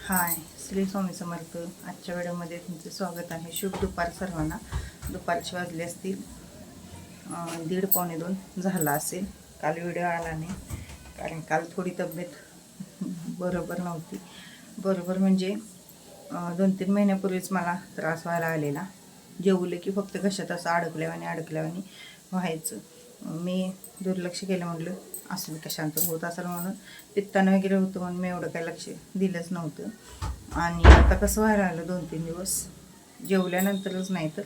हाय, श्री स्वामी समर्थ. आजच्या व्हिडिओमध्ये तुमचं स्वागत आहे. शुभ दुपार सर्वांना. दुपारचे वाजले असतील 1:30-1:45 झाला असेल. काल व्हिडिओ आला नाही कारण काल थोडी तब्येत बरोबर नव्हती. बरोबर म्हणजे 2-3 महिन्यापूर्वीच मला त्रास व्हायला आलेला. जेवले की फक्त घशात असं अडकल्यावानी व्हायचं. मी दुर्लक्ष केलं, म्हटलं असं कशांतर होत असेल म्हणून. पित्तानं वगैरे होतं म्हणून मी एवढं काही लक्ष दिलंच नव्हतं. आणि आता कसं व्हायला लागलं 2-3 दिवस जेवल्यानंतरच नाही तर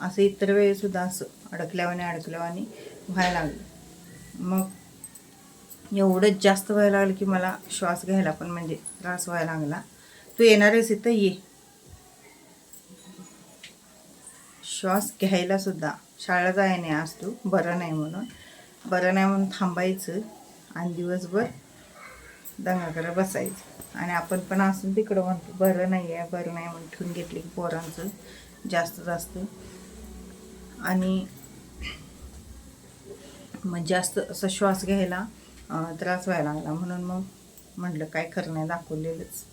असं इतर वेळेसुद्धा असं अडकल्यावानी व्हायला लागलं. मग एवढंच जास्त व्हायला लागलं की मला श्वास घ्यायला पण म्हणजे त्रास व्हायला लागला. तू येणारच इथं ये, श्वास घ्यायला सुद्धा. शाळा जाय नाही आज, तू बरं नाही म्हणून थांबायचं आणि दिवसभर दंगा करत बसायचं. आणि आपण पण असून तिकडं म्हणतो बरं नाही म्हणून ठेवून घेतले की पोरांचं जास्त आणि मग जास्त असं श्वास घ्यायला त्रास व्हायला लागला. म्हणून मग म्हटलं काय खरं नाही, दाखवलेलंच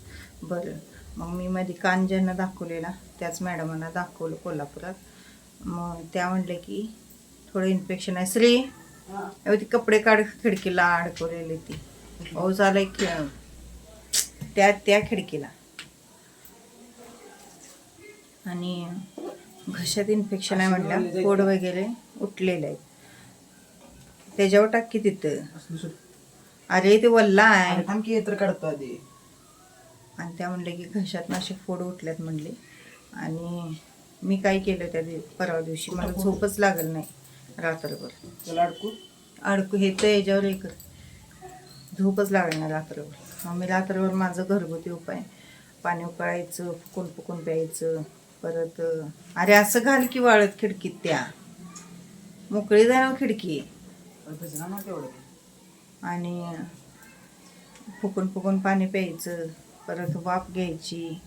बरं. मग मी मध्ये कान ज्यांना दाखवलेला त्याच मॅडमांना दाखवलं कोल्हापुरात. मग त्या म्हटले की थोडं इन्फेक्शन आहे. श्री ती कपडे काढ, खिडकीला अडकवलेली ती पाऊस आलाय त्या खिडकीला. आणि घशात इन्फेक्शन आहे म्हटलं, पोड वगैरे उठलेलं आहे. त्याच्यावर टाक की तिथं. अरे ते वल्ला आहे काढतो आधी. आणि त्या म्हणले की घशात असे फोड उठल्यात म्हणले. आणि मी काय केलं त्या परवा दिवशी, मला झोपच लागल नाही रात्रभर. त्याला अडकू हे तर याच्यावर एक झोपच लागल नाही रात्रभर. मग मी रात्रभर माझं घरगुती उपाय, पाणी उकळायचं, फुकून प्यायचं. परत अरे असं घाल की वाळत खिडकीत, त्या मोकळी जाय ना खिडकी. आणि फुकून पाणी प्यायचं. परत वाफ घ्यायची,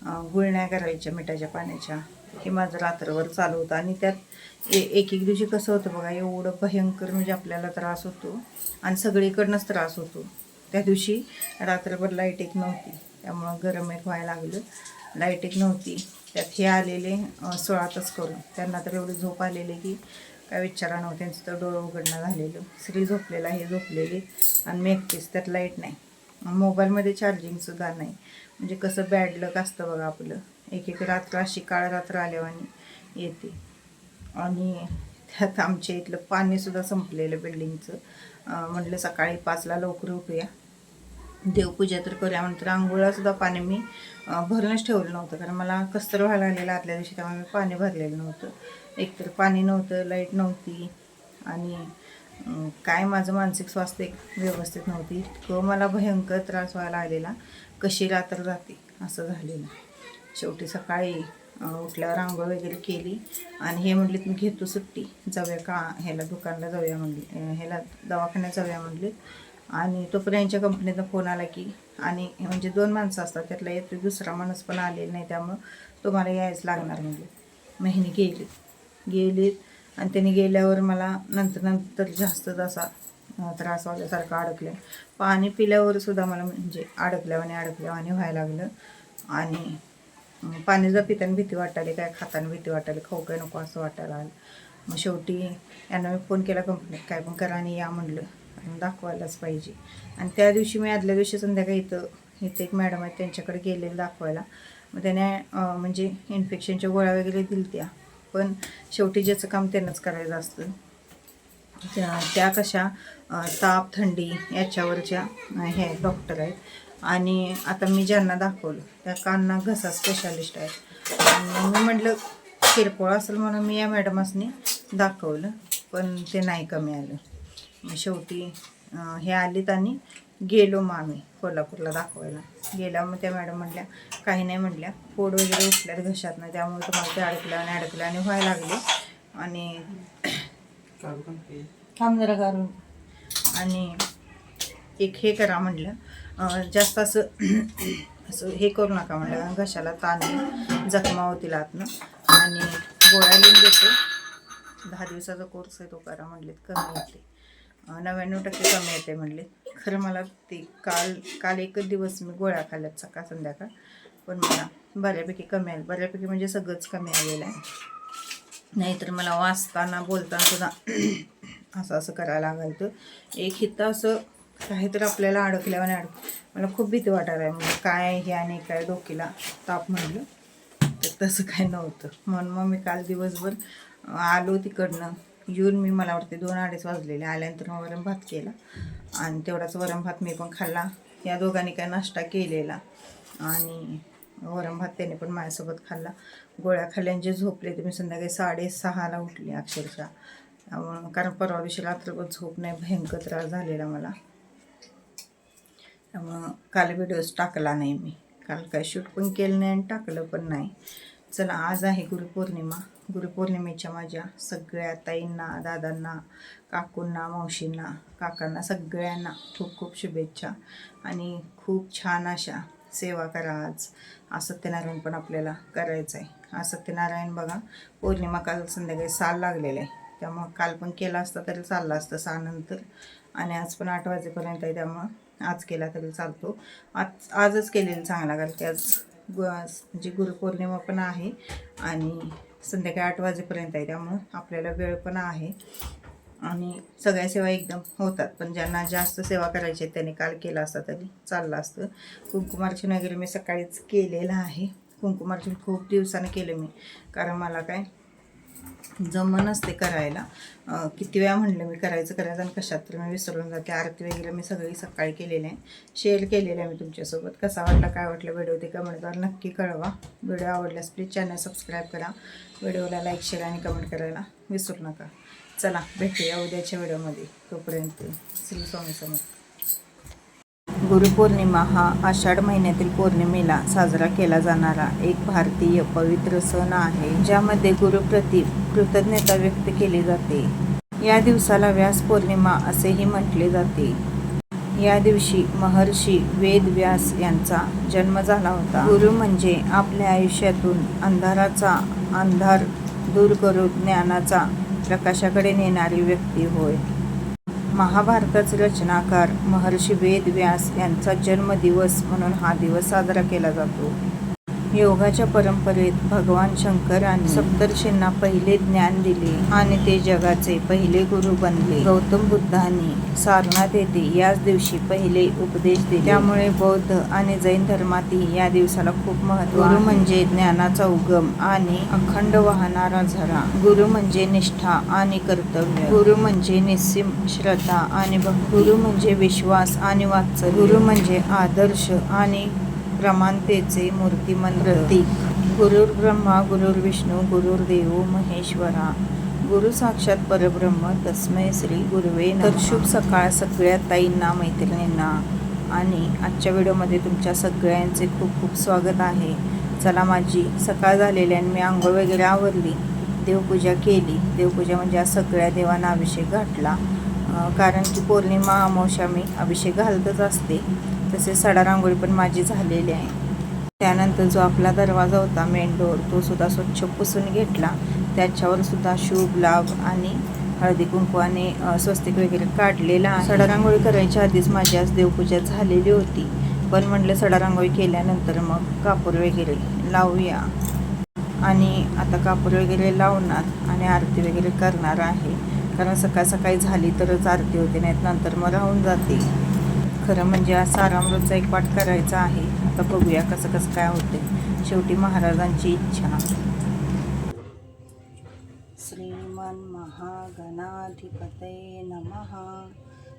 गुळण्या करायच्या मिठाच्या पाण्याच्या. हे माझं रात्रभर चालू होतं. आणि त्यात एक दिवशी कसं होतं बघा, एवढं भयंकर म्हणजे आपल्याला त्रास होतो आणि सगळीकडनंच त्रास होतो. त्या दिवशी रात्रभर लाईट एक नव्हती, त्यामुळं गरम एक व्हायला लागलं. लाईट एक नव्हती, त्यात हे आलेले 16 तास करून. त्यांना तर एवढी झोप आलेली की काय विचारा नव्हतं. त्यांचं तर डोळं उघडणं झालेलं. श्री झोपलेला, हे झोपलेले आणि मी एकटीच. त्यात लाईट नाही, मोबाईलमध्ये चार्जिंगसुद्धा नाही. म्हणजे कसं बॅड लक असतं बघा आपलं. एक रात्र अशी काळ रात्र आल्यावानी येते. आणि त्यात आमच्या इथलं पाणीसुद्धा संपलेलं बिल्डिंगचं. म्हटलं सकाळी 5ला लवकर उठूया, देवपूजा तर करूया. नंतर आंघोळासुद्धा पाणी मी भरूनच ठेवलं नव्हतं कारण मला कसतर व्हायला लागलेलं आदल्या दिवशी. त्यामुळे मी पाणी भरलेलं नव्हतं. एकतर पाणी नव्हतं, लाईट नव्हती आणि काय माझं मानसिक स्वास्थ्य व्यवस्थित नव्हती. इतकं मला भयंकर त्रास व्हायला आलेला, कशी रात्र जाते असं झालेलं. शेवटी सकाळी उठल्यावर आंघोळ वगैरे केली आणि हे म्हटले मी घेतो सुट्टी, जाऊया का ह्याला दुकानला जाऊया म्हणले, ह्याला दवाखान्यात जाऊया म्हणले. आणि तोपर्यंत यांच्या कंपनीचा फोन आला की, आणि म्हणजे 2 माणसं असतात, त्यातला एक दुसरा माणूस पण आलेला नाही, त्यामुळं तुम्हाला यायच लागणार म्हणले. महिने गेलीत आणि त्यांनी गेल्यावर मला नंतर जास्तच असा त्रास व्हायसारखं अडकलं. पाणी पिल्यावर सुद्धा मला म्हणजे अडकल्यावानी व्हायला लागलं. आणि पाणी जर पिताना भीती वाटायली, काय खाताना भीती वाटायली, खाऊ काय नको असं वाटायला लागलं. मग शेवटी यांना मी फोन केला कंपनीत, काय पण करा आणि या म्हणलं, आणि दाखवायलाच पाहिजे. आणि त्या दिवशी मी आदल्या दिवशी संध्याकाळी इथं एक मॅडम आहेत त्यांच्याकडे गेलेलं दाखवायला. मग त्याने म्हणजे इन्फेक्शनच्या गोळ्या वगैरे दिल्या त्या, पण शेवटी ज्याचं काम त्यांनाच करायचं असतं. त्या कशा ताप थंडी याच्यावरच्या हे डॉक्टर आहेत. आणि आता मी ज्यांना दाखवलं त्या कान घसा स्पेशालिस्ट आहेत. आणि मी म्हटलं किरकोळ असेल म्हणून मी या मॅडमासनी दाखवलं, पण ते नाही कमी आलं. मग शेवटी हे आलीत आणि गेलो मग आम्ही कोल्हापूरला दाखवायला. गेल्या मग त्या मॅडम म्हटल्या काही नाही म्हटल्या, पोड वगैरे उठल्यात घशातनं, त्यामुळे तुम्हाला ते अडकलं आणि व्हायला लागले. आणि थांब जरा काढून. आणि एक हे करा म्हटलं, जास्त असं हे करू नका म्हटलं, घशाला ताण जखमा होतील आतनं. आणि गोळ्या लिहून देतो, 10 दिवसाचा कोर्स आहे तो करा म्हटलेत, कमी येते, 99% कमी येते म्हणले. खरं मला ते काल काल एकच दिवस मी गोळ्या खाल्ल्यात सकाळ संध्याकाळ, पण मला बऱ्यापैकी कमी आलं. बऱ्यापैकी म्हणजे सगळंच कमी आलेलं आहे. नाहीतर मला वाचताना बोलताना सुद्धा असं असं करायला लागायचं. एक हिथं असं काहीतरी आपल्याला अडकल्यावर मला खूप भीती वाटायला आहे. म्हणजे काय हे आणि काय डोकीला ताप म्हणलं तर तसं काय नव्हतं. म्हणून मग मी काल दिवसभर आलो तिकडनं येऊन मला वाटते 2-2:30 वाजलेले. आल्यानंतर मग वरण भात केला आणि तेवढाच वरण भात मी पण खाल्ला. या दोघांनी काय नाश्ता केलेला आणि वरण भात त्याने पण माझ्यासोबत खाल्ला. गोळ्या खाल्ल्याने झोपले तर मी संध्याकाळी 6:30ला उठले अक्षरशः. कारण परवा दिवशी रात्रभर झोप नाही, भयंकर त्रास झालेला मला. त्यामुळं काल व्हिडिओज टाकला नाही मी. काल काय शूट पण केलं नाही आणि टाकलं पण नाही. चला, आज आहे गुरुपौर्णिमा. गुरुपौर्णिमेच्या माझ्या सगळ्या ताईंना, दादांना, काकूंना, मावशींना, काकांना सगळ्यांना खूप खूप शुभेच्छा. आणि खूप छान अशा सेवा करा. आज सत्यनारायण पण आपल्याला करायचं आहे. आज सत्यनारायण बघा, पौर्णिमा काल संध्याकाळी 6 लागलेलं आहे. त्यामुळं काल पण केला असता तरी चाललं असतं 6 नंतर. आणि आज पण 8 वाजेपर्यंत आहे, त्यामुळं आज केला तरी चालतो. आजच केलेलं चांगला, कारण की आज म्हणजे गुरुपौर्णिमा पण आहे आणि संध्याकाळी 8 वाजेपर्यंत आहे. त्यामुळं आपल्याला वेळ पण आहे आणि सगळ्या सेवा एकदम होतात. पण ज्यांना जास्त सेवा करायची आहे त्यांनी काल केला असता तरी चाललं असतं. कुंकुमार्चन वगैरे मी सकाळीच केलेलं आहे. कुंकुमार्चन खूप दिवसानं केलं मी, कारण मला काय जमन असते करायला. किती वेळा म्हणलं मी करायचं आणि कशात तर मी विसरून जाते. आरती वगैरे मी सगळी सकाळी केलेली आहे, शेअर केलेलं आहे मी तुमच्यासोबत. कसा वाटला, काय वाटलं व्हिडिओ ते कमेंटद्वारे नक्की कळवा. व्हिडिओ आवडल्यास प्लीज चॅनल सबस्क्राईब करा. व्हिडिओला लाईक, शेअर आणि कमेंट करायला विसरू नका. चला, भेटूया उद्याच्या व्हिडिओमध्ये. तोपर्यंत श्री स्वामी समर्थ. गुरुपौर्णिमा हा आषाढ महिन्यातील पौर्णिमेला साजरा केला जाणारा एक भारतीय पवित्र सण आहे, ज्यामध्ये गुरुप्रती कृतज्ञता व्यक्त केली जाते. या दिवसाला व्यास पौर्णिमा असेही म्हटले जाते. या दिवशी महर्षी वेद व्यास यांचा जन्म झाला होता. गुरु म्हणजे आपल्या आयुष्यातून अंधाराचा अंधार दूर करून ज्ञानाचा प्रकाशाकडे नेणारी व्यक्ती होय. महाभारताचे रचनाकार महर्षी वेद व्यास यांचा जन्मदिवस म्हणून हा दिवस साजरा केला जातो. योगाच्या परंपरेत भगवान शंकरांनी सप्तर्षींना पहिले ज्ञान दिले आणि ते जगाचे पहिले गुरु बनले. गौतम बुद्धांनी सारनाथ येथे याच दिवशी पहिले उपदेश दिले. त्यामुळे बौद्ध आणि जैन धर्मातही या दिवसाला खूप महत्त्व आहे. गुरु म्हणजे ज्ञानाचा उगम आणि अखंड वाहणारा झरा. गुरु म्हणजे निष्ठा आणि कर्तव्य. गुरु म्हणजे निस्सीम श्रद्धा आणि भक्ती. गुरु म्हणजे विश्वास आणि वात्सल्य. गुरु म्हणजे आदर्श आणि प्रमाणतेचे मूर्तिमंत प्रतीक. गुरुर्ब्रह्मा गुरुर्विष्णू गुरुर्देव महेश्वरा. गुरु साक्षात परब्रह्म तस्मै श्री गुरुवे नमः. तर शुभ सकाळ सगळ्या ताईंना, मैत्रिणींना. आणि आजच्या व्हिडिओमध्ये तुमच्या सगळ्यांचे खूप खूप स्वागत आहे. चला, माझी सकाळ झालेली आणि मी आंघोळ वगैरे आवरली, देवपूजा केली. देवपूजा म्हणजे आज सगळ्या देवांना अभिषेक घातला, कारण की पौर्णिमा अमावस्या मी अभिषेक घालतच असते. तसे सडा रांगोळी पण माझी झालेली आहे. त्यानंतर जो आपला दरवाजा होता मेन डोअर, तो सुद्धा स्वच्छ पुसून घेतला. त्याच्यावर सुद्धा शुभ लाभ आणि हळदी कुंकवाने स्वस्तिक वगैरे काढलेला आहे. सडा रांगोळी करायच्या आधीच माझी आज देवपूजा झालेली होती, पण म्हटलं सडा रांगोळी केल्यानंतर मग कापूर वगैरे लावूया. आणि आता कापूर वगैरे लावणार आणि आरती वगैरे करणार आहे, कारण सकाळ सकाळी झाली तरच आरती होते, नाहीत नंतर मग राहून जाते. खरं म्हणजे आज सारामृतचा एक पाठ करायचा आहे. आता बघूया कसं कसं काय होते. शेवटी महाराजांची इच्छा. श्रीमन महागणाधिपतये नमः.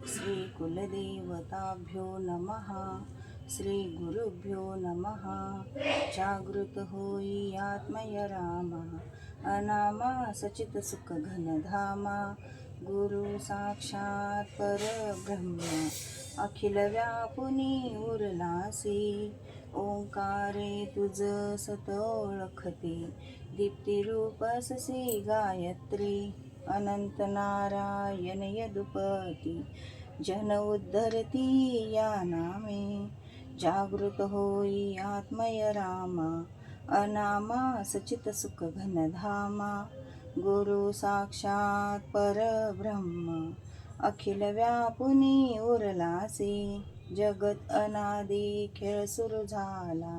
श्री कुलदेवताभ्यो नमः. श्री गुरुभ्यो नमः. जागृत होई आत्मय रामा, अनामा सचित सुख घनधामा. गुरु साक्षात परब्रह्म, अखिल व्यापुनी उरलासी. ओंकारे तुझ सत ओळखते, दीप्तिरूपससी गायत्री. अनंत नारायण यदुपती, जन उद्धरती या नामे. जागृत होई आत्मय रामा, अनामा सचित सुख घनधामा. गुरु साक्षात परब्रह्म, अखिल व्यापुनी उरलासे, जगत अनादी खेळ सुरू झाला.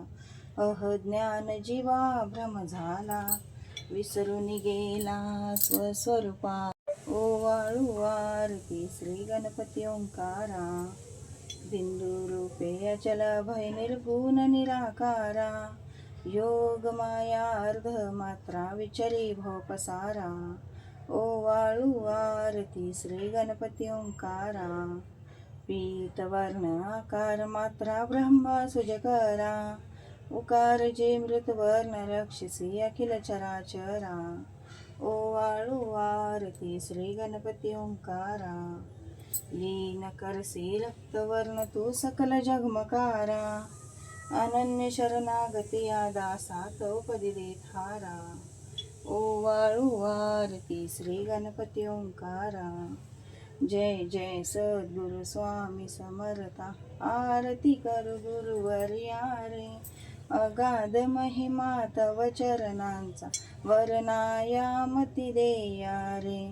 ज्ञान जीवा भ्रम झाला, विसरून गेला स्वस्वरूपा. ओवाळू आरती श्री गणपती ओंकारा, बिंदू रूपे अचल भय निर्गुण निराकारा. योग माया अर्ध मात्रा विचरी भव पसारा. ओवाळू आरती श्री गणपती ओंकारा, पीतवर्ण आकार मात्रा ब्रह्म सुजकरा. उकार जे मृतवर्ण रक्षसी अखिल चराचरा. ओवाळू आरती श्री गणपती ओंकारा, लीन करसी रक्तवर्ण तू सकल जगमकारा. अनन्य शरणागती या दासात उपदी देठारा. ओवाळू आरती श्री गणपती ओंकारा. जय जय सद्गुरु स्वामी समर्था, आरती करू गुरुवर्या रे. अगाध महिमा तव चरणांचा, वर्णायामती देया रे.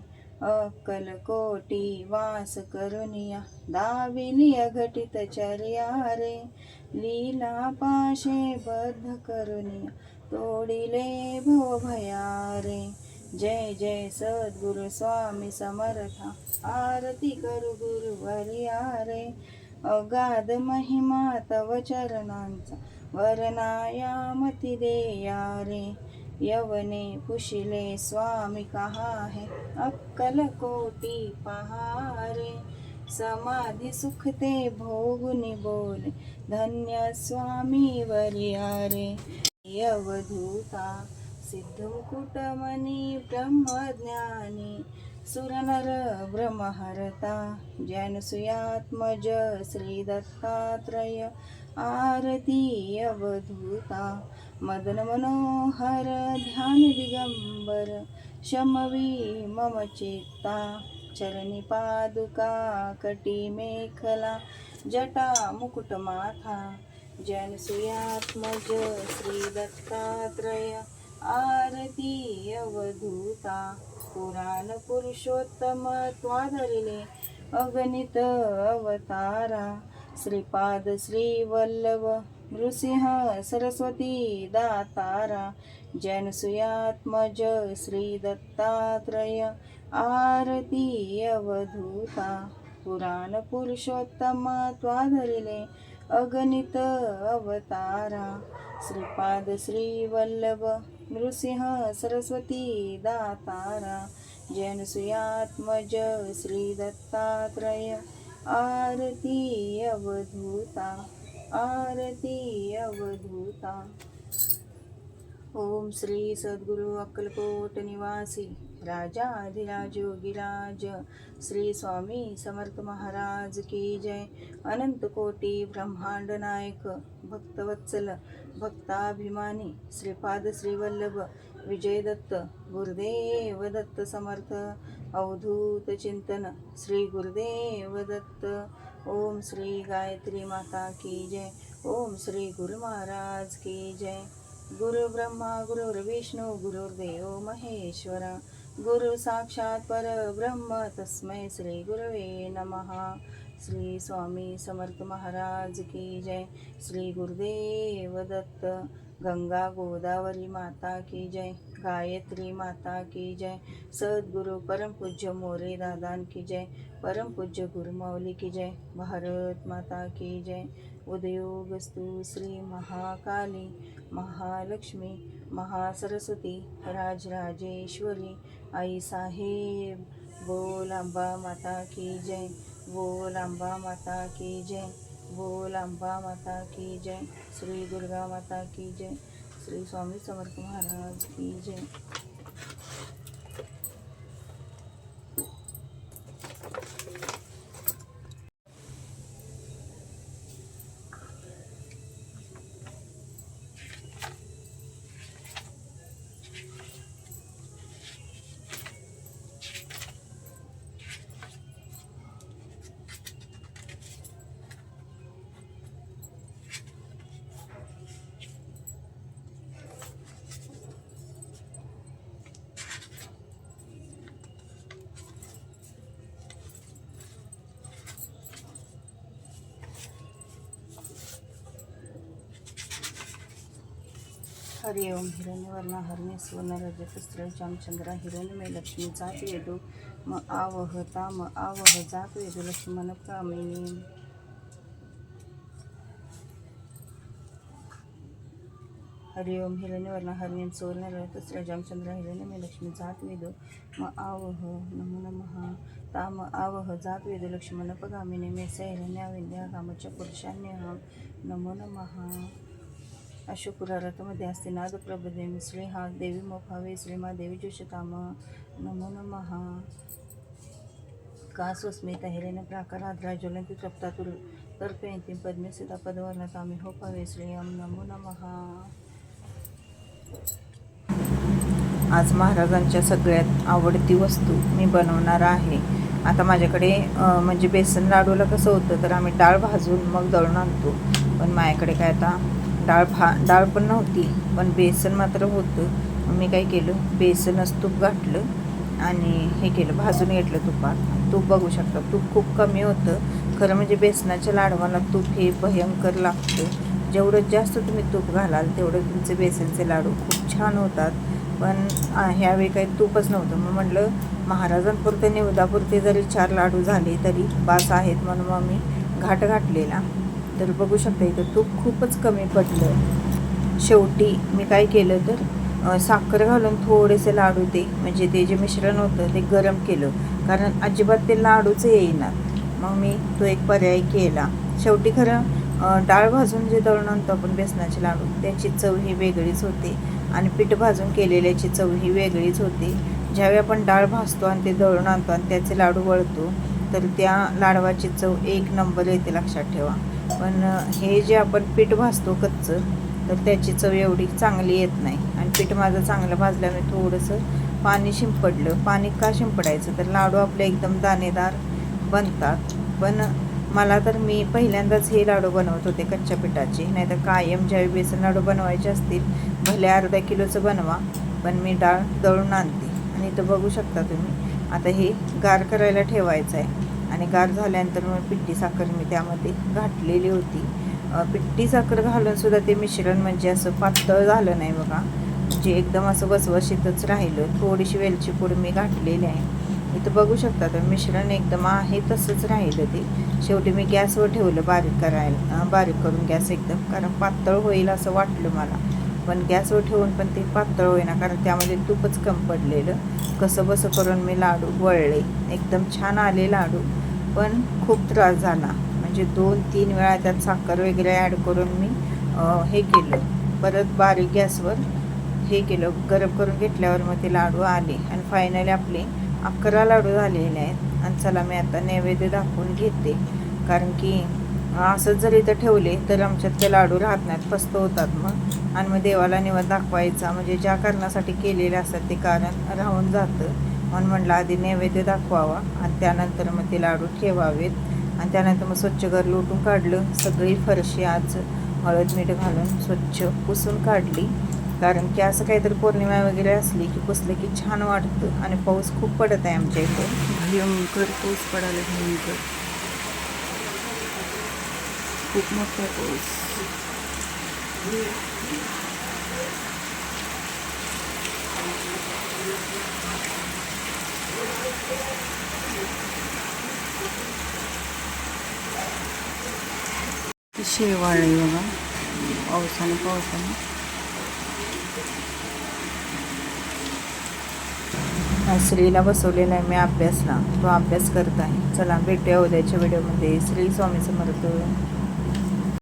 अक्कल कोटी वास करुनिया, दाविली अघटित चर्या रे. लीला पाशे बद्ध करुनिया, तोडिले भव भया रे. जय जय सद्गुरु स्वामी समर्था, आरती करू गुरुवर्या रे. अगाध महिमा तव चरणांचा, वर्णायामती देया रे. यवने पुशिले स्वामी कहा है, अक्कल कोटी पहारे. समाधी सुखते भोगुनी बोले, धन्य स्वामी वर्या रे. यवधूता सिद्ध मुकुटमणी ब्रह्मज्ञानी, सुरनर ब्रह्महरता. जनसुयात्मज श्री दत्तात्रय, आरती अवधूता. मदन मनोहर ध्यान दिगंबर, शमवी मम चित्ता. चरणी पादुका कटी मेखला, जटा मुकुट माथा. जनसुयात्मज श्री दत्तात्रय, आरती अवधूता. पुराण पुरुषोत्तम त्वाधरिले, अगणित अवतारा. श्रीपाद श्री वल्लभ नृसिंह सरस्वती दातारा. जनसुयात्मज श्री दत्तात्रय, आरती अवधूता. पुराण पुरुषोत्तम त्वाधरिले, अगणित अवतारा. श्रीपाद श्री वल्लभ नृसिंह सरस्वती दातारा. जनसुयात्मज श्री दत्तात्रय, आरती अवधूता. आरती अवधूता. ओम श्री सद्गुरु अक्कलकोट निवासी राजाधिराज योगीराज श्री स्वामी समर्थ महाराज की जय. अनंत कोटी ब्रह्मांड नायक भक्तवत्सल भक्ताभिमानी श्रीपाद श्रीवल्लभ विजय दत्त गुरुदेव दत्त समर्थ. अवधूत चिंतन श्री गुरुदेव दत्त. ओम श्री गायत्री माता की जय. ओम श्री गुरु महाराज की जय. गुरु ब्रह्मा गुरुर्विष्णू गुरुर्देव महेश्वरा. गुरु साक्षात परब्रह्म तस्मै श्री गुरवे नमः. श्री स्वामी समर्थ महाराज की जय. श्री गुरुदेव दत्त. गंगा गोदावरी माता की जय. गायत्री माता की जय. सद्गुरु परम पूज्य मोरे दादान की जय. परम पूज्य गुरुमौली की जय. भारत माता की जय. उदयोगस्तु श्री महाकाली महालक्ष्मी महासरस्वती राजराजेश्वरी आई साहेब. बोल अंबा माता की जय. बोल अंबा माता की जय. बोल अंबा माता की जय. श्री दुर्गा माता की जय. श्री स्वामी समर्थ महाराज की जय. हरि ओम हिरण्यवर्णा हरणे सुवर्णरजतस्त्र चामचंद्रा हिरण्यमय लक्ष्मी जात वेदो म आवह ताम आवह जात वेदो लक्ष्मण कामिनी. हरि ओम हिरण्यवर्णा हरणे सुवर्णरजतस्त्र चामचंद्रा हिरण्यमय लक्ष्मी जात वेदो म आवह नमो नमः ताम आवह जात वेदो लक्ष्मण पगामिनी. मेसा हिरण्या विद्या कामच्या पुरुषान्यहम नमो नमः. अशुकुरारथमध्ये असते नाद प्रभदे मिसळे हा देवी मोफावे श्रीमा देवी जोशताम नमो नमः. का स्वस्मिता हिरण्य प्राकार आद्रा ज्वलंती तप्तातुर तर्पयंती पद्मसिता पदवर्णतामी होपावे श्रीयम नमो नमः. आज महाराजांच्या सगळ्यात आवडती वस्तू मी बनवणार आहे. आता माझ्याकडे म्हणजे बेसन लाडूला कसं होतं तर आम्ही डाळ भाजून मग दळून आणतो, पण माझ्याकडे काय आता डाळ पण नव्हती, पण बेसन मात्र होतं. मग मी काय केलं, बेसनच तूप घातलं आणि हे केलं, भाजून घेतलं तुपात. तूप बघू शकता, तूप खूप कमी होतं. खरं म्हणजे बेसनाच्या लाडवाला तूप हे भयंकर लागतं. जेवढं जास्त तुम्ही तूप घालाल तेवढं तुमचे बेसनचे लाडू खूप छान होतात. पण ह्यावेळी काही तूपच नव्हतं. मग म्हटलं महाराजांपुरते निवदापुरते जरी 4 लाडू झाले तरी बास आहेत, म्हणून मग मी घाट घातलेला. तर बघू शकता इथं तूप खूपच कमी पडलं. शेवटी मी काय केलं तर साखर घालून थोडेसे लाडू म्हणजे ते जे मिश्रण होतं ते गरम केलं, कारण अजिबात ते लाडूच येईनात. मग मी तो एक पर्याय केला. शेवटी खरं डाळ भाजून जे दळून आणतो आपण बेसनाचे लाडू त्याची चव ही वेगळीच होते आणि पीठ भाजून केलेल्याची चव ही वेगळीच होते. ज्यावेळी आपण डाळ भाजतो आणि ते दळून आणतो आणि त्याचे लाडू वळतो तर त्या लाडवाची चव 1 नंबर येते, लक्षात ठेवा. पण हे जे आपण पीठ भाजतो कच्चं तर त्याची चव एवढी चांगली येत नाही. आणि पीठ माझं चांगलं भाजल्यामुळे थोडंसं पाणी शिंपडलं. पाणी का शिंपडायचं तर लाडू आपले एकदम दाणेदार बनतात. पण मला तर मी पहिल्यांदाच हे लाडू बनवत होते कच्च्या पिठाचे, नाहीतर कायम ज्यावेळी बेसन लाडू बनवायचे असतील भले अर्धा किलोचं बनवा, पण मी डाळ दळून आणते. आणि इथं बघू शकता तुम्ही, आता हे गार करायला ठेवायचं आहे. आणि गार झाल्यानंतर मग पिठी साखर मी त्यामध्ये घातलेली होती. पिठी साखर घालून सुद्धा ते मिश्रण म्हणजे असं पातळ झालं नाही बघा, म्हणजे एकदम असं वसवशीतच राहिलं. थोडीशी वेलची पूड मी घातलेली आहे. इथं बघू शकता तर मिश्रण एकदम आहे तसंच राहिलं ते. शेवटी मी गॅसवर ठेवलं बारीक करून गॅस एकदम, कारण पातळ होईल असं वाटलं मला. पण गॅसवर ठेवून पण ते पातळ होईना, कारण त्यामध्ये तूपच कम पडलेलं. कसं बसं करून मी लाडू वळले, एकदम छान आले लाडू. पण खूप त्रास झाला, म्हणजे 2-3 वेळा त्यात साखर वगैरे ॲड करून मी हे केलं. परत बारीक गॅसवर हे केलं, गरम करून घेतल्यावर मग ते लाडू आले. आणि फायनली आपले 11 लाडू झालेले आहेत. आणि चला मी आता नैवेद्य दाखवून घेते, कारण की असंच जर इथं ठेवले तर आमच्यात ते लाडू राहत नाहीत, फस्त होतात मग. आणि मग देवाला निवेद दाखवायचा म्हणजे ज्या कारणासाठी केलेले असतात ते कारण राहून जातं. म्हणून म्हटलं आधी नैवेद्य दाखवावा आणि त्यानंतर मग ते लाडू ठेवावेत. आणि त्यानंतर मग स्वच्छ घर लोटून काढलं. सगळी फरशी आज हळद मीठ घालून स्वच्छ पुसून काढली, कारण की असं काहीतरी पौर्णिमा वगैरे असली की पुसलं की छान वाटतं. आणि पाऊस खूप पडत आहे आमच्या इथं, भयंकर पाऊस पडायला, भयंकर खूप मोठा पाऊस. शेवाळ आहे बघा पावसाने. श्रीला बसवलेला आहे मी अभ्यासला, तो अभ्यास करत आहे. चला भेटूया उद्याच्या व्हिडिओमध्ये. श्री स्वामी समर्थ.